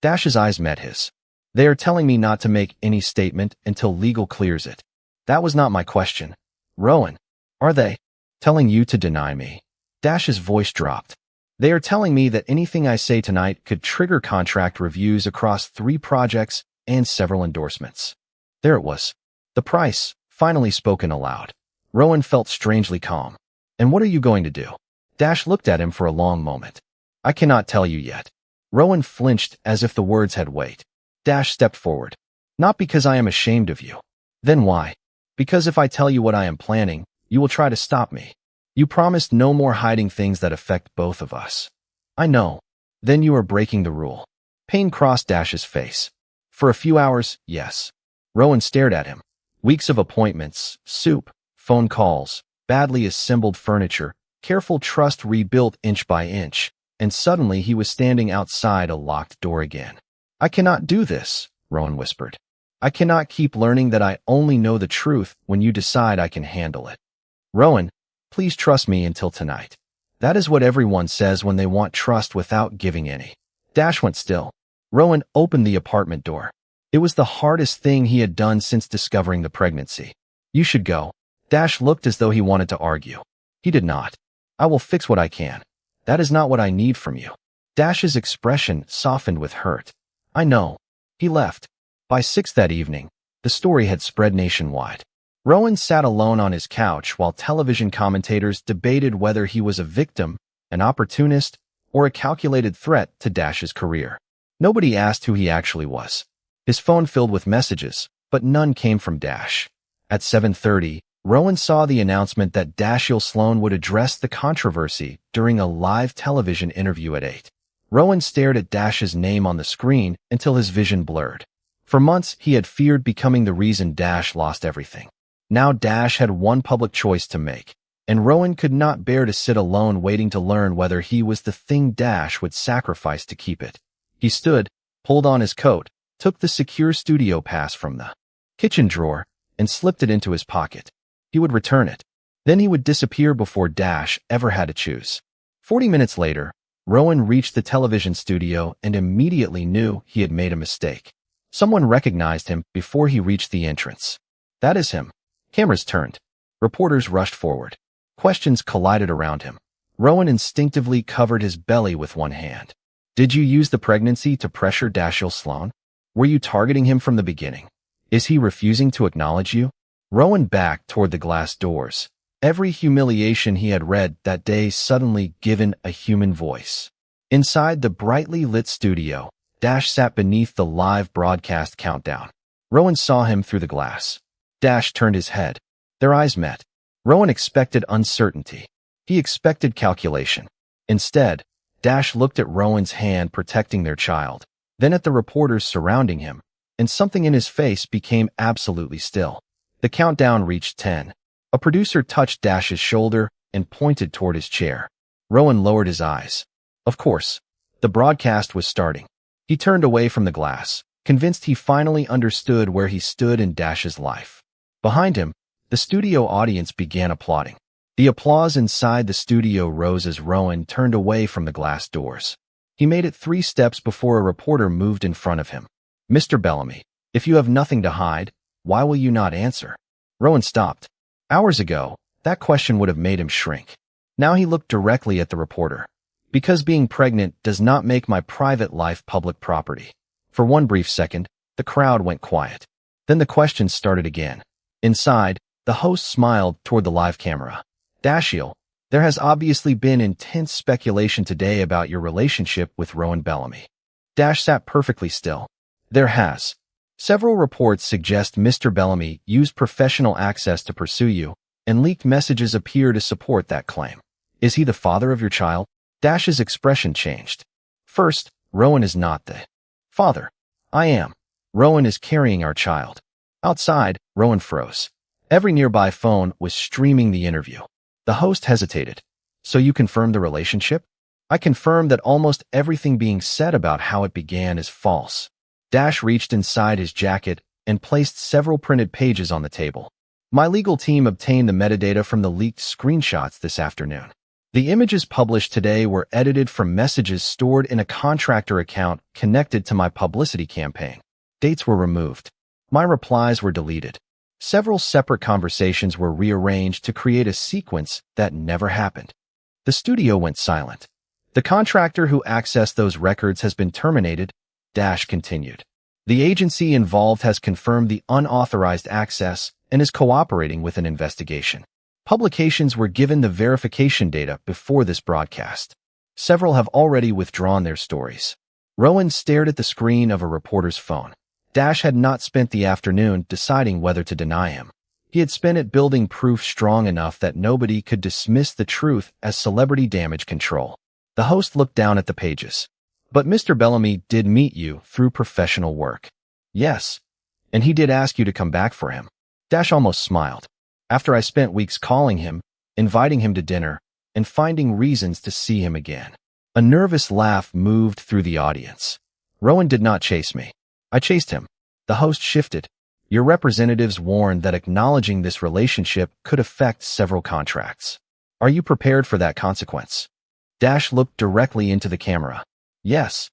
A: Dash's eyes met his. "They are telling me not to make any statement until legal clears it." "That was not my question." "Rowan, are they telling you to deny me?" Dash's voice dropped. "They are telling me that anything I say tonight could trigger contract reviews across 3 projects and several endorsements." There it was. The price, finally spoken aloud. Rowan felt strangely calm. "And what are you going to do?" Dash looked at him for a long moment. "I cannot tell you yet." Rowan flinched as if the words had weight. Dash stepped forward. "Not because I am ashamed of you." "Then why?" "Because if I tell you what I am planning, you will try to stop me. You promised no more hiding things that affect both of us." "I know." "Then you are breaking the rule." Pain crossed Dash's face. "For a few hours, yes." Rowan stared at him. Weeks of appointments, soup, phone calls, badly assembled furniture, careful trust rebuilt inch by inch, and suddenly he was standing outside a locked door again. "I cannot do this," Rowan whispered. "I cannot keep learning that I only know the truth when you decide I can handle it." "Rowan, please trust me until tonight." That is what everyone says when they want trust without giving any. Dash went still. Rowan opened the apartment door. It was the hardest thing he had done since discovering the pregnancy. "You should go." Dash looked as though he wanted to argue. He did not. "I will fix what I can. That is not what I need from you." Dash's expression softened with hurt. "I know." He left. By 6 that evening, the story had spread nationwide. Rowan sat alone on his couch while television commentators debated whether he was a victim, an opportunist, or a calculated threat to Dash's career. Nobody asked who he actually was. His phone filled with messages, but none came from Dash. At 7:30, Rowan saw the announcement that Dashiell Sloan would address the controversy during a live television interview at 8. Rowan stared at Dash's name on the screen until his vision blurred. For months, he had feared becoming the reason Dash lost everything. Now Dash had one public choice to make, and Rowan could not bear to sit alone waiting to learn whether he was the thing Dash would sacrifice to keep it. He stood, pulled on his coat, took the secure studio pass from the kitchen drawer, and slipped it into his pocket. He would return it. Then he would disappear before Dash ever had to choose. 40 minutes later, Rowan reached the television studio and immediately knew he had made a mistake. Someone recognized him before he reached the entrance. "That is him." Cameras turned. Reporters rushed forward. Questions collided around him. Rowan instinctively covered his belly with one hand. "Did you use the pregnancy to pressure Dashiell Sloan? Were you targeting him from the beginning? Is he refusing to acknowledge you?" Rowan backed toward the glass doors. Every humiliation he had read that day suddenly given a human voice. Inside the brightly lit studio, Dash sat beneath the live broadcast countdown. Rowan saw him through the glass. Dash turned his head. Their eyes met. Rowan expected uncertainty. He expected calculation. Instead, Dash looked at Rowan's hand protecting their child, then at the reporters surrounding him, and something in his face became absolutely still. The countdown reached 10. A producer touched Dash's shoulder and pointed toward his chair. Rowan lowered his eyes. Of course, the broadcast was starting. He turned away from the glass, convinced he finally understood where he stood in Dash's life. Behind him, the studio audience began applauding. The applause inside the studio rose as Rowan turned away from the glass doors. He made it 3 steps before a reporter moved in front of him. "Mr. Bellamy, if you have nothing to hide, why will you not answer?" Rowan stopped. Hours ago, that question would have made him shrink. Now he looked directly at the reporter. "Because being pregnant does not make my private life public property." For one brief second, the crowd went quiet. Then the questions started again. Inside, the host smiled toward the live camera. "Dashiell, there has obviously been intense speculation today about your relationship with Rowan Bellamy." Dash sat perfectly still. "There has. Several reports suggest Mr. Bellamy used professional access to pursue you, and leaked messages appear to support that claim. Is he the father of your child?" Dash's expression changed. "First, Rowan is not the father. I am. Rowan is carrying our child." Outside, Rowan froze. Every nearby phone was streaming the interview. The host hesitated. "So you confirm the relationship?" "I confirm that almost everything being said about how it began is false." Dash reached inside his jacket and placed several printed pages on the table. "My legal team obtained the metadata from the leaked screenshots this afternoon. The images published today were edited from messages stored in a contractor account connected to my publicity campaign. Dates were removed. My replies were deleted. Several separate conversations were rearranged to create a sequence that never happened." The studio went silent. "The contractor who accessed those records has been terminated," Dash continued. "The agency involved has confirmed the unauthorized access and is cooperating with an investigation. Publications were given the verification data before this broadcast. Several have already withdrawn their stories." Rowan stared at the screen of a reporter's phone. Dash had not spent the afternoon deciding whether to deny him. He had spent it building proof strong enough that nobody could dismiss the truth as celebrity damage control. The host looked down at the pages. "But Mr. Bellamy did meet you through professional work." "Yes. And he did ask you to come back for him." Dash almost smiled. "After I spent weeks calling him, inviting him to dinner, and finding reasons to see him again." A nervous laugh moved through the audience. "Rowan did not chase me. I chased him." The host shifted. "Your representatives warned that acknowledging this relationship could affect several contracts. Are you prepared for that consequence?" Dash looked directly into the camera. "Yes."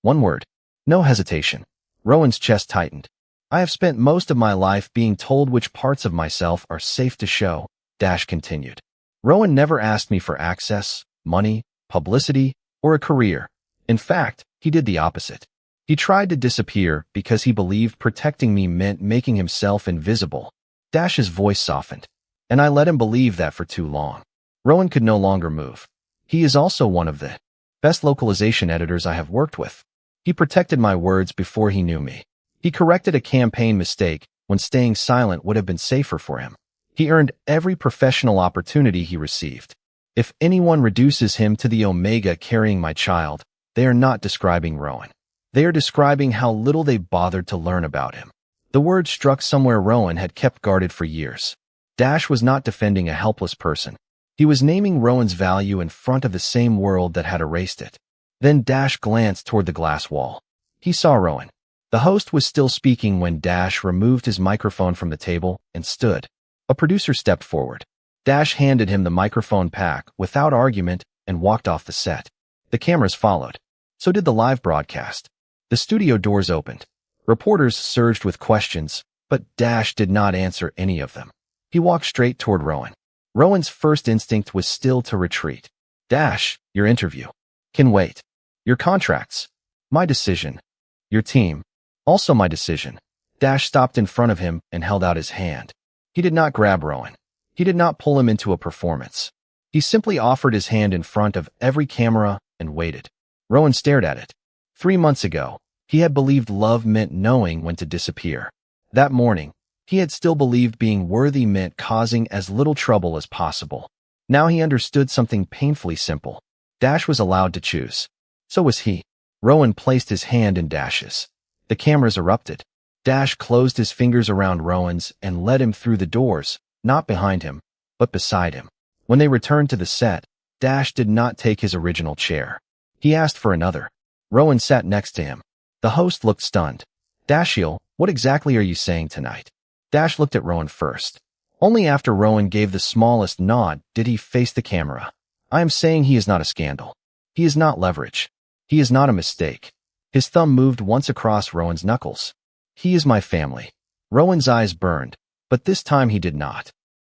A: One word. No hesitation. Rowan's chest tightened. "I have spent most of my life being told which parts of myself are safe to show," Dash continued. "Rowan never asked me for access, money, publicity, or a career. In fact, he did the opposite. He tried to disappear because he believed protecting me meant making himself invisible." Dash's voice softened. "And I let him believe that for too long." Rowan could no longer move. "He is also one of the best localization editors I have worked with. He protected my words before he knew me. He corrected a campaign mistake when staying silent would have been safer for him. He earned every professional opportunity he received. If anyone reduces him to the omega carrying my child, they are not describing Rowan. They are describing how little they bothered to learn about him." The word struck somewhere Rowan had kept guarded for years. Dash was not defending a helpless person. He was naming Rowan's value in front of the same world that had erased it. Then Dash glanced toward the glass wall. He saw Rowan. The host was still speaking when Dash removed his microphone from the table and stood. A producer stepped forward. Dash handed him the microphone pack without argument and walked off the set. The cameras followed. So did the live broadcast. The studio doors opened. Reporters surged with questions, but Dash did not answer any of them. He walked straight toward Rowan. Rowan's first instinct was still to retreat. "Dash, your interview can wait. Your contracts, my decision. Your team, also my decision." Dash stopped in front of him and held out his hand. He did not grab Rowan. He did not pull him into a performance. He simply offered his hand in front of every camera and waited. Rowan stared at it. 3 months ago, he had believed love meant knowing when to disappear. That morning, he had still believed being worthy meant causing as little trouble as possible. Now he understood something painfully simple. Dash was allowed to choose. So was he. Rowan placed his hand in Dash's. The cameras erupted. Dash closed his fingers around Rowan's and led him through the doors, not behind him, but beside him. When they returned to the set, Dash did not take his original chair. He asked for another. Rowan sat next to him. The host looked stunned. Dashiell, what exactly are you saying tonight? Dash looked at Rowan first. Only after Rowan gave the smallest nod did he face the camera. I am saying he is not a scandal. He is not leverage. He is not a mistake. His thumb moved once across Rowan's knuckles. He is my family. Rowan's eyes burned, but this time he did not.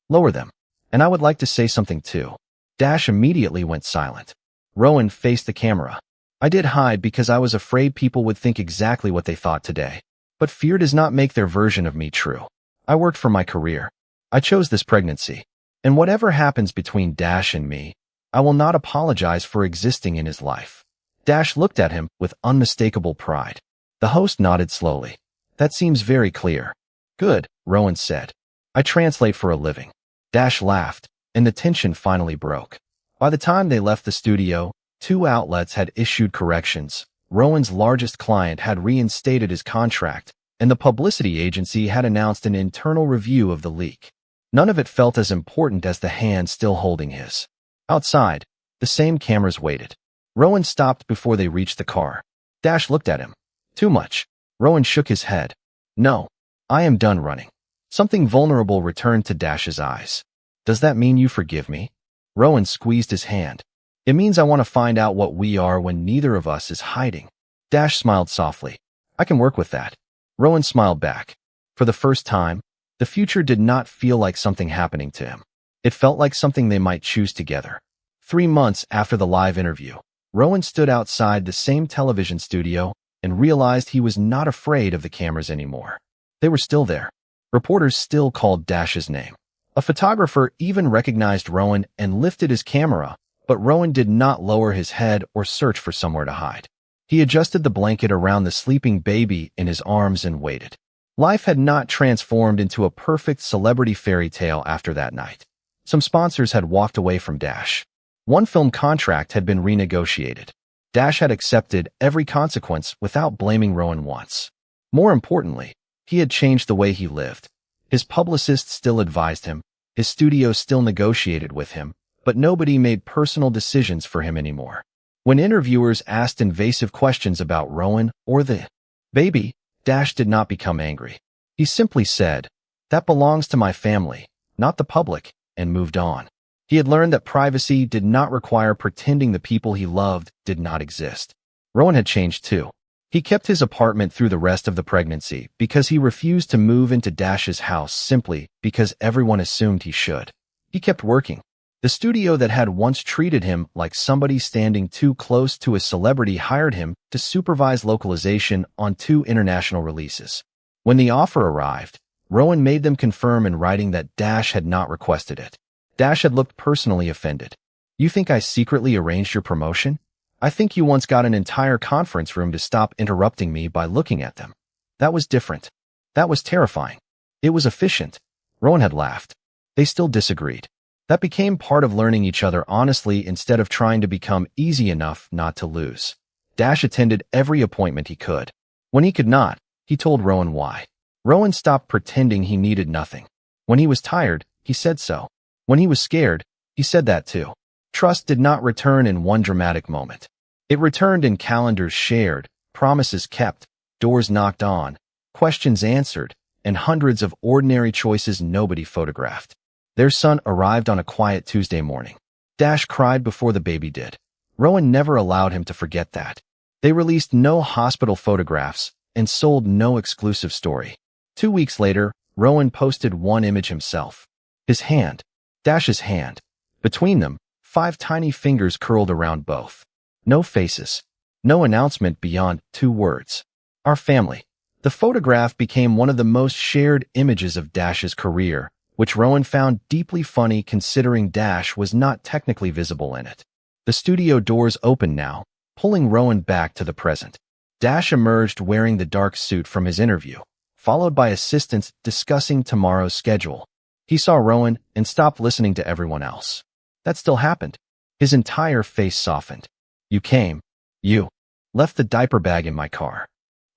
A: Lower them. And I would like to say something too. Dash immediately went silent. Rowan faced the camera. I did hide because I was afraid people would think exactly what they thought today. But fear does not make their version of me true. I worked for my career. I chose this pregnancy. And whatever happens between Dash and me, I will not apologize for existing in his life. Dash looked at him with unmistakable pride. The host nodded slowly. That seems very clear. Good, Rowan said. I translate for a living. Dash laughed, and the tension finally broke. By the time they left the studio, 2 outlets had issued corrections. Rowan's largest client had reinstated his contract, and the publicity agency had announced an internal review of the leak. None of it felt as important as the hand still holding his. Outside, the same cameras waited. Rowan stopped before they reached the car. Dash looked at him. Too much. Rowan shook his head. No, I am done running. Something vulnerable returned to Dash's eyes. Does that mean you forgive me? Rowan squeezed his hand. It means I want to find out what we are when neither of us is hiding. Dash smiled softly. I can work with that. Rowan smiled back. For the first time, the future did not feel like something happening to him. It felt like something they might choose together. 3 months after the live interview, Rowan stood outside the same television studio and realized he was not afraid of the cameras anymore. They were still there. Reporters still called Dash's name. A photographer even recognized Rowan and lifted his camera, but Rowan did not lower his head or search for somewhere to hide. He adjusted the blanket around the sleeping baby in his arms and waited. Life had not transformed into a perfect celebrity fairy tale after that night. Some sponsors had walked away from Dash. One film contract had been renegotiated. Dash had accepted every consequence without blaming Rowan once. More importantly, he had changed the way he lived. His publicist still advised him, his studio still negotiated with him, but nobody made personal decisions for him anymore. When interviewers asked invasive questions about Rowan or the baby, Dash did not become angry. He simply said, "That belongs to my family, not the public," and moved on. He had learned that privacy did not require pretending the people he loved did not exist. Rowan had changed too. He kept his apartment through the rest of the pregnancy because he refused to move into Dash's house simply because everyone assumed he should. He kept working. The studio that had once treated him like somebody standing too close to a celebrity hired him to supervise localization on 2 international releases. When the offer arrived, Rowan made them confirm in writing that Dash had not requested it. Dash had looked personally offended. You think I secretly arranged your promotion? I think you once got an entire conference room to stop interrupting me by looking at them. That was different. That was terrifying. It was efficient. Rowan had laughed. They still disagreed. That became part of learning each other honestly instead of trying to become easy enough not to lose. Dash attended every appointment he could. When he could not, he told Rowan why. Rowan stopped pretending he needed nothing. When he was tired, he said so. When he was scared, he said that too. Trust did not return in one dramatic moment. It returned in calendars shared, promises kept, doors knocked on, questions answered, and hundreds of ordinary choices nobody photographed. Their son arrived on a quiet Tuesday morning. Dash cried before the baby did. Rowan never allowed him to forget that. They released no hospital photographs and sold no exclusive story. 2 weeks later, Rowan posted one image himself. His hand. Dash's hand. Between them, 5 tiny fingers curled around both. No faces. No announcement beyond 2 words. Our family. The photograph became one of the most shared images of Dash's career, which Rowan found deeply funny considering Dash was not technically visible in it. The studio doors opened now, pulling Rowan back to the present. Dash emerged wearing the dark suit from his interview, followed by assistants discussing tomorrow's schedule. He saw Rowan and stopped listening to everyone else. That still happened. His entire face softened. You came. You left the diaper bag in my car.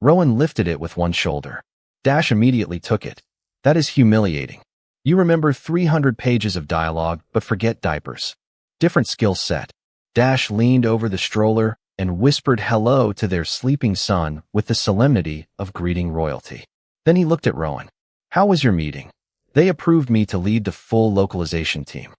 A: Rowan lifted it with one shoulder. Dash immediately took it. That is humiliating. You remember 300 pages of dialogue, but forget diapers. Different skill set. Dash leaned over the stroller and whispered hello to their sleeping son with the solemnity of greeting royalty. Then he looked at Rowan. How was your meeting? They approved me to lead the full localization team.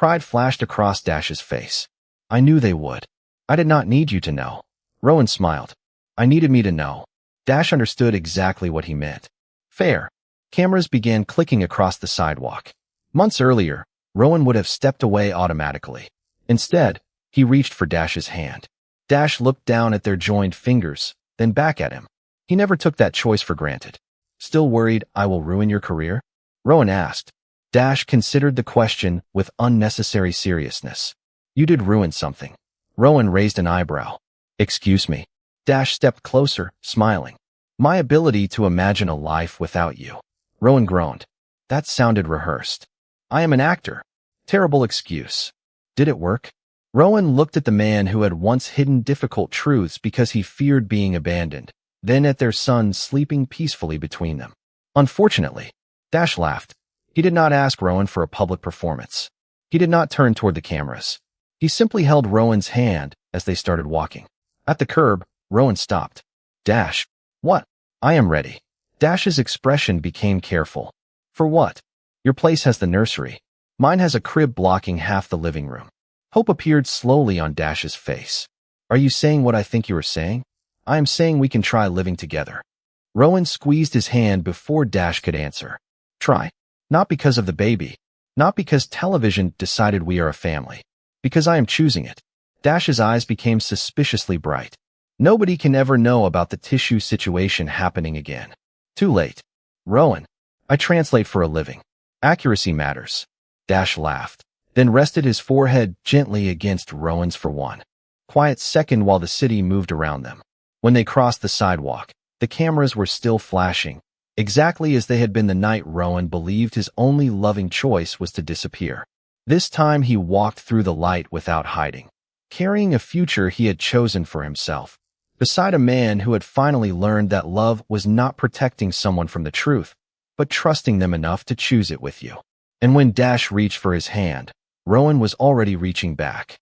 A: Pride flashed across Dash's face. I knew they would. I did not need you to know. Rowan smiled. I needed me to know. Dash understood exactly what he meant. Fair. Cameras began clicking across the sidewalk. Months earlier, Rowan would have stepped away automatically. Instead, he reached for Dash's hand. Dash looked down at their joined fingers, then back at him. He never took that choice for granted. Still worried I will ruin your career? Rowan asked. Dash considered the question with unnecessary seriousness. You did ruin something. Rowan raised an eyebrow. Excuse me. Dash stepped closer, smiling. My ability to imagine a life without you. Rowan groaned. That sounded rehearsed. I am an actor. Terrible excuse. Did it work? Rowan looked at the man who had once hidden difficult truths because he feared being abandoned, then at their son sleeping peacefully between them. Unfortunately, Dash laughed. He did not ask Rowan for a public performance. He did not turn toward the cameras. He simply held Rowan's hand as they started walking. At the curb, Rowan stopped. Dash. What? I am ready. Dash's expression became careful. For what? Your place has the nursery. Mine has a crib blocking half the living room. Hope appeared slowly on Dash's face. Are you saying what I think you are saying? I am saying we can try living together. Rowan squeezed his hand before Dash could answer. Try. Not because of the baby. Not because television decided we are a family. Because I am choosing it. Dash's eyes became suspiciously bright. Nobody can ever know about the tissue situation happening again. Too late. Rowan. I translate for a living. Accuracy matters. Dash laughed, then rested his forehead gently against Rowan's for one quiet second while the city moved around them. When they crossed the sidewalk, the cameras were still flashing, exactly as they had been the night Rowan believed his only loving choice was to disappear. This time he walked through the light without hiding, carrying a future he had chosen for himself, beside a man who had finally learned that love was not protecting someone from the truth, but trusting them enough to choose it with you. And when Dash reached for his hand, Rowan was already reaching back.